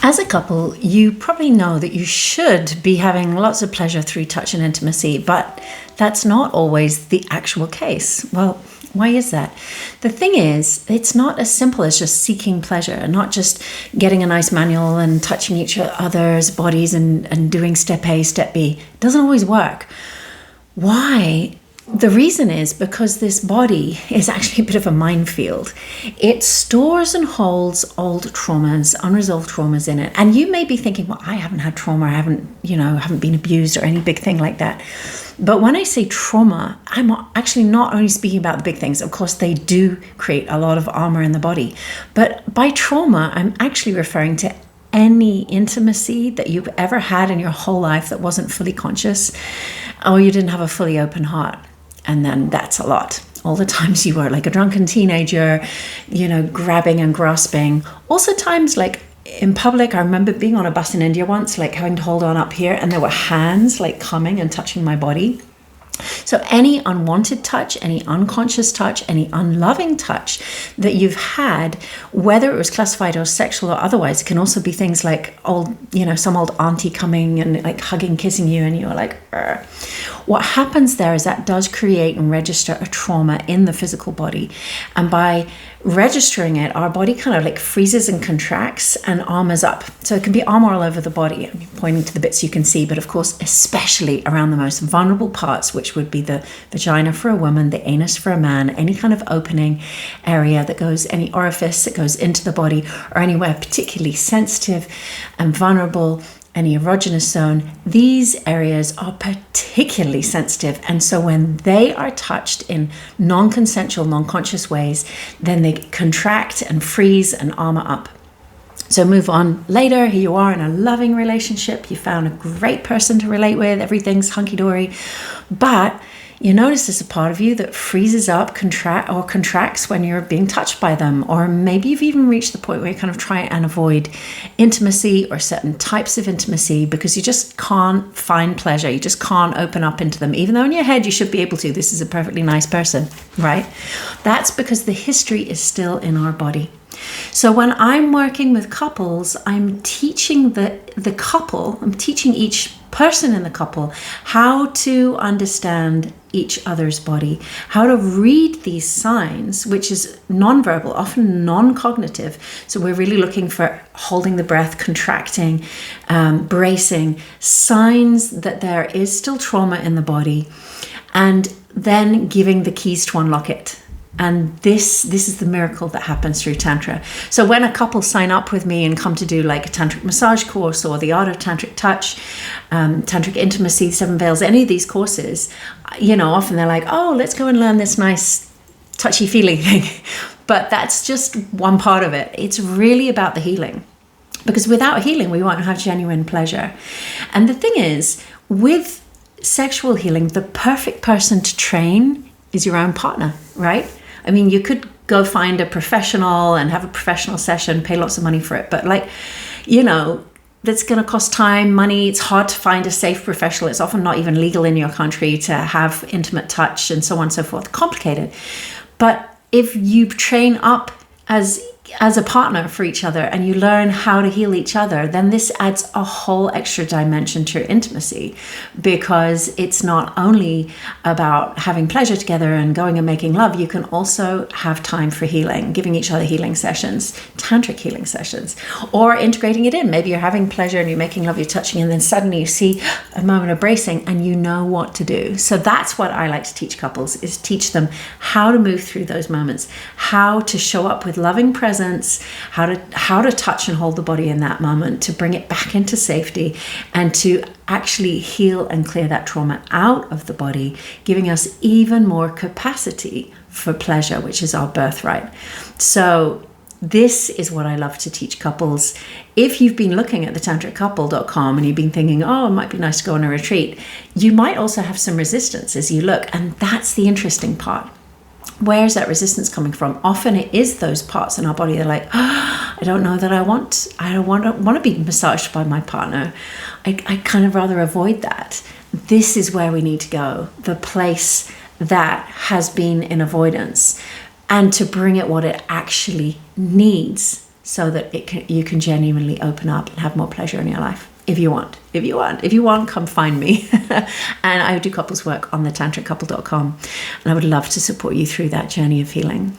As a couple, you probably know that you should be having lots of pleasure through touch and intimacy, but that's not always the actual case. Well, why is that? The thing is, it's not as simple as just seeking pleasure, not just getting a nice manual and touching each other's bodies and doing step A, step B. It doesn't always work. Why? The reason is because this body is actually a bit of a minefield. It stores and holds old traumas, unresolved traumas in it. And you may be thinking, well, I haven't had trauma. I haven't been abused or any big thing like that. But when I say trauma, I'm actually not only speaking about the big things. Of course, they do create a lot of armor in the body. But by trauma, I'm actually referring to any intimacy that you've ever had in your whole life that wasn't fully conscious, or you didn't have a fully open heart. And then that's a lot. All the times you were like a drunken teenager, grabbing and grasping. Also times like in public, I remember being on a bus in India once, like having to hold on up here, and there were hands like coming and touching my body. So any unwanted touch, any unconscious touch, any unloving touch that you've had, whether it was classified as sexual or otherwise, it can also be things like some old auntie coming and like hugging, kissing you, and you're like, Urgh. What happens there is that does create and register a trauma in the physical body. And by registering it, our body kind of like freezes and contracts and armors up. So it can be armor all over the body. I'm pointing to the bits you can see, but of course, especially around the most vulnerable parts, which would be the vagina for a woman, the anus for a man, any kind of opening area that goes, any orifice that goes into the body, or anywhere particularly sensitive and vulnerable, any erogenous zone. These areas are particularly sensitive. And so when they are touched in non-consensual, non-conscious ways, then they contract and freeze and armor up. So move on later. Here you are in a loving relationship. You found a great person to relate with. Everything's hunky-dory. But you notice there's a part of you that freezes up, contracts when you're being touched by them. Or maybe you've even reached the point where you kind of try and avoid intimacy or certain types of intimacy because you just can't find pleasure. You just can't open up into them. Even though in your head you should be able to. This is a perfectly nice person, right? That's because the history is still in our body. So when I'm working with couples, I'm teaching the couple, I'm teaching each person in the couple how to understand each other's body, how to read these signs, which is nonverbal, often non-cognitive. So we're really looking for holding the breath, contracting, bracing, signs that there is still trauma in the body, and then giving the keys to unlock it. And this is the miracle that happens through Tantra. So when a couple sign up with me and come to do like a Tantric massage course or the Art of Tantric Touch, Tantric Intimacy, Seven Veils, any of these courses, often they're like, oh, let's go and learn this nice touchy-feely thing. But that's just one part of it. It's really about the healing. Because without healing, we won't have genuine pleasure. And the thing is, with sexual healing, the perfect person to train is your own partner, right? I mean, you could go find a professional and have a professional session, pay lots of money for it. But that's going to cost time, money. It's hard to find a safe professional. It's often not even legal in your country to have intimate touch and so on and so forth. Complicated. But if you train up as a partner for each other and you learn how to heal each other, then this adds a whole extra dimension to your intimacy, because it's not only about having pleasure together and going and making love. You can also have time for healing, giving each other healing sessions, tantric healing sessions, or integrating it in. Maybe you're having pleasure and you're making love, you're touching, and then suddenly you see a moment of bracing and you know what to do. So that's what I like to teach couples, is teach them how to move through those moments, how to show up with loving presence, how to touch and hold the body in that moment, to bring it back into safety and to actually heal and clear that trauma out of the body, giving us even more capacity for pleasure, which is our birthright. So this is what I love to teach couples. If you've been looking at the tantriccouple.com and you've been thinking, oh, it might be nice to go on a retreat, you might also have some resistance as you look. And that's the interesting part. Where's that resistance coming from? Often it is those parts in our body that are like, I don't know that I want to be massaged by my partner. I kind of rather avoid that. This is where we need to go, the place that has been in avoidance, and to bring it what it actually needs so that you can genuinely open up and have more pleasure in your life. If you want, come find me. And I do couples work on thetantricouple.com, and I would love to support you through that journey of healing.